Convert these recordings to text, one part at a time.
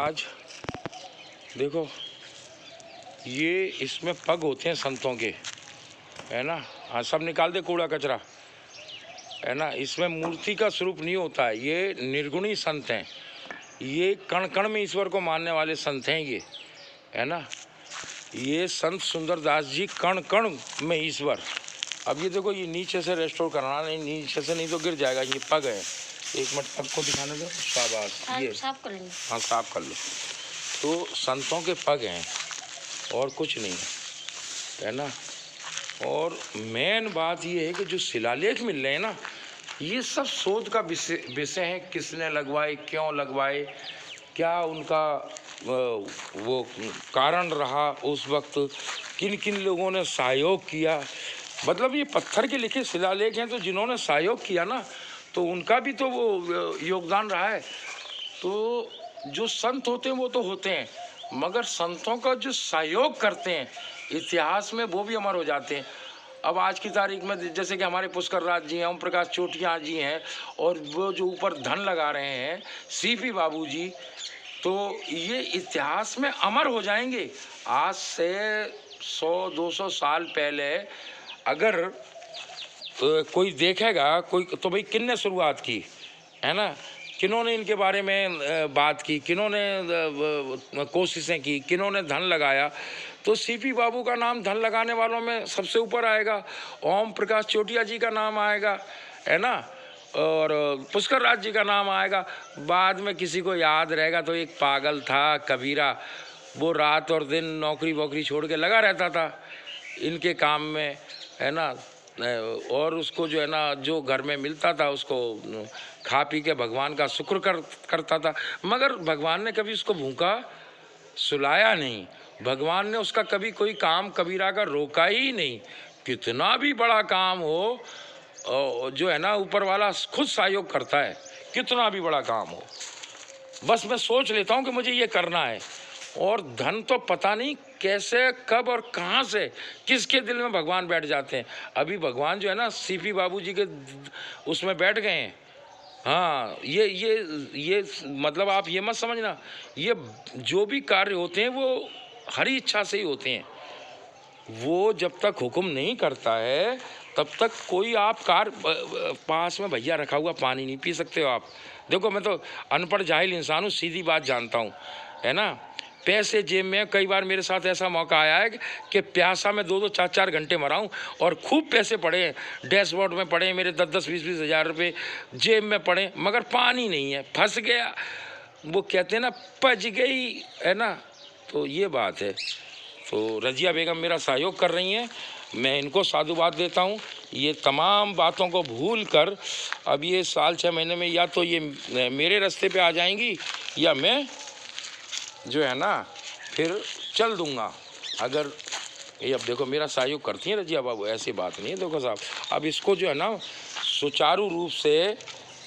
आज देखो, ये इसमें पग होते हैं संतों के, है ना। हाँ, सब निकाल दे कूड़ा कचरा, है ना। इसमें मूर्ति का स्वरूप नहीं होता है, ये निर्गुणी संत हैं, ये कण कण में ईश्वर को मानने वाले संत हैं ये, है ना। ये संत सुंदरदास जी कण कण में ईश्वर। अब ये देखो, ये नीचे से रेस्टोर कराना, नहीं नीचे से नहीं तो गिर जाएगा। ये पग है, एक मिनट पग को दिखाने दो। शाबाश, ये साफ कर लेंगे। हाँ, साफ कर लो। तो संतों के पग हैं और कुछ नहीं, है ना। और मेन बात ये है कि जो शिलालेख मिल रहे हैं ना, ये सब शोध का विषय है। किसने लगवाए, क्यों लगवाए, क्या उनका वो कारण रहा उस वक्त, किन किन लोगों ने सहयोग किया। मतलब ये पत्थर के लिखे शिलालेख हैं, तो जिन्होंने सहयोग किया ना, तो उनका भी तो वो योगदान रहा है। तो जो संत होते हैं वो तो होते हैं, मगर संतों का जो सहयोग करते हैं इतिहास में, वो भी अमर हो जाते हैं। अब आज की तारीख में जैसे कि हमारे पुष्कर राज जी हैं, ओम प्रकाश चोटियाँ जी हैं, और वो जो ऊपर धन लगा रहे हैं सीपी बाबू जी, तो ये इतिहास में अमर हो जाएंगे। आज से 100-200 साल पहले अगर कोई देखेगा, कोई तो भाई किन्ने शुरुआत की, है ना, किन्होंने इनके बारे में बात की, किन्होंने कोशिशें की, किन्होंने धन लगाया, तो सीपी बाबू का नाम धन लगाने वालों में सबसे ऊपर आएगा। ओम प्रकाश चोटिया जी का नाम आएगा, है ना, और पुष्कर राज जी का नाम आएगा। बाद में किसी को याद रहेगा तो एक पागल था कबीरा, वो रात और दिन नौकरी वोकरी छोड़ के लगा रहता था इनके काम में, है ना। और उसको जो है ना, जो घर में मिलता था उसको खा पी के भगवान का शुक्र करता था, मगर भगवान ने कभी उसको भूखा सुलाया नहीं। भगवान ने उसका कभी कोई काम कबीरा का रोका ही नहीं। कितना भी बड़ा काम हो, जो है ना, ऊपर वाला खुद सहयोग करता है, कितना भी बड़ा काम हो। बस मैं सोच लेता हूँ कि मुझे ये करना है, और धन तो पता नहीं कैसे, कब और कहाँ से किसके दिल में भगवान बैठ जाते हैं। अभी भगवान जो है ना, सीपी बाबू जी के उसमें बैठ गए हैं। हाँ, ये मतलब आप ये मत समझना, ये जो भी कार्य होते हैं वो हरी इच्छा से ही होते हैं। वो जब तक हुक्म नहीं करता है तब तक कोई आप पास में भैया रखा हुआ पानी नहीं पी सकते हो आप। देखो, मैं तो अनपढ़ जाहिल इंसान हूँ, सीधी बात जानता हूँ, है ना। पैसे जेब में, कई बार मेरे साथ ऐसा मौका आया है कि प्यासा में 2-2 4-4 घंटे मरा हूँ, और खूब पैसे पड़े हैं, डैशबोर्ड में पड़े हैं मेरे 10-10 20-20 हज़ार रुपये जेब में पड़े, मगर पानी नहीं है, फंस गया। वो कहते हैं ना, पच गई, है ना। तो ये बात है। तो रजिया बेगम मेरा सहयोग कर रही हैं, मैं इनको साधुवाद देता हूँ। ये तमाम बातों को भूल कर अब ये साल 6 महीने में या तो ये मेरे रास्ते पे आ जाएंगी, या मैं जो है ना फिर चल दूंगा। अगर ये, अब देखो मेरा सहयोग करती हैं रजिया बाबू, ऐसी बात नहीं है। देखो साहब, अब इसको जो है ना सुचारू रूप से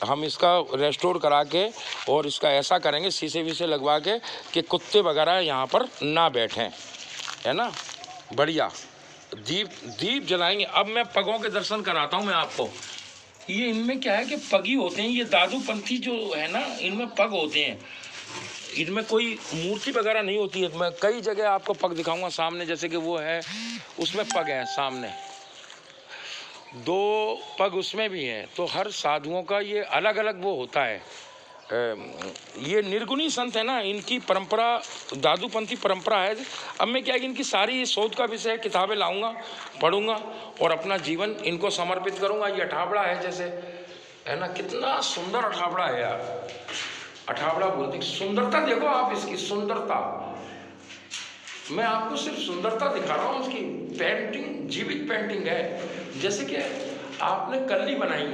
हम इसका रेस्टोर करा के, और इसका ऐसा करेंगे शीशे वीशे लगवा के कि कुत्ते वगैरह यहाँ पर ना बैठें, है ना। बढ़िया दीप जलाएंगे। अब मैं पगों के दर्शन कराता हूँ मैं आपको। ये इनमें क्या है कि पगी होते हैं, ये दादू पंथी जो है ना, इनमें पग होते हैं, इनमें कोई मूर्ति वगैरह नहीं होती है। मैं कई जगह आपको पग दिखाऊंगा सामने, जैसे कि वो है, उसमें पग है सामने, 2 पग उसमें भी हैं। तो हर साधुओं का ये अलग अलग वो होता है। ये निर्गुणी संत है ना, इनकी परंपरा दादूपंथी परंपरा है। अब मैं क्या कि इनकी सारी शोध का विषय किताबें लाऊंगा, पढ़ूंगा, और अपना जीवन इनको समर्पित करूंगा। ये अठावड़ा है जैसे, है ना, कितना सुंदर अठावड़ा है यार। अठावड़ा बोलते, सुंदरता देखो आप, इसकी सुंदरता। मैं आपको सिर्फ सुंदरता दिखा रहा हूँ, उसकी पेंटिंग जीवित पेंटिंग है। जैसे कि आपने कल्ली बनाई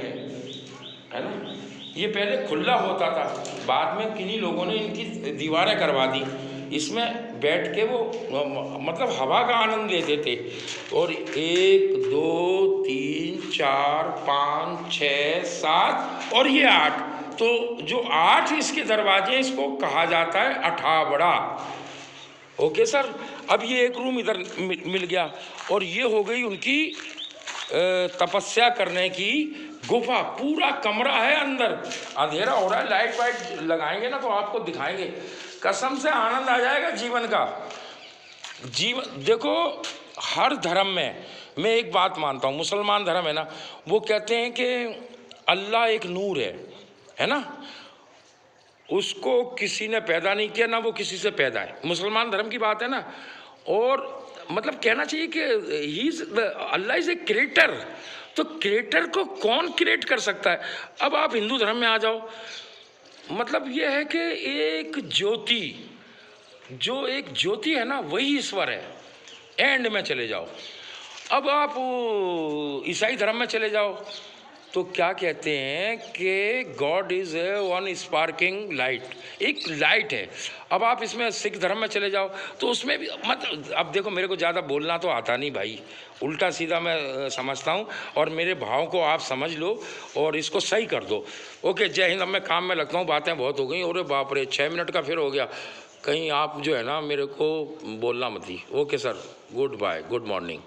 है ना, ये पहले खुला होता था, बाद में किन्हीं लोगों ने इनकी दीवारें करवा दी। इसमें बैठ के वो मतलब हवा का आनंद लेते थे। और 1 2 3 4 5 6 7 और ये 8, तो जो 8 इसके दरवाजे, इसको कहा जाता है अठावड़ा। Okay sir. अब ये एक रूम इधर मिल गया, और ये हो गई उनकी तपस्या करने की गुफा। पूरा कमरा है, अंदर अंधेरा हो रहा है, लाइट वाइट लगाएंगे ना तो आपको दिखाएंगे। कसम से आनंद आ जाएगा जीवन का। जीवन देखो, हर धर्म में मैं एक बात मानता हूँ, मुसलमान धर्म है ना, वो कहते हैं कि अल्लाह एक नूर है ना, उसको किसी ने पैदा नहीं किया, ना वो किसी से पैदा है। मुसलमान धर्म की बात है ना। और मतलब कहना चाहिए कि अल्लाह इज ए क्रिएटर। तो क्रिएटर को कौन क्रिएट कर सकता है? अब आप हिंदू धर्म में आ जाओ, मतलब ये है कि एक ज्योति, जो एक ज्योति है ना, वही ईश्वर है। एंड में चले जाओ, अब आप ईसाई धर्म में चले जाओ तो क्या कहते हैं कि God is one sparking light, एक लाइट है। अब आप इसमें सिख धर्म में चले जाओ तो उसमें भी मतलब, अब देखो मेरे को ज़्यादा बोलना तो आता नहीं भाई, उल्टा सीधा मैं समझता हूँ, और मेरे भाव को आप समझ लो और इसको सही कर दो। ओके, जय हिंद। अब मैं काम में लगता हूँ, बातें बहुत हो गई। अरे बाप रे, 6 मिनट का फिर हो गया। कहीं आप जो है ना मेरे को बोलना मत ही। Okay sir, good bye, good morning.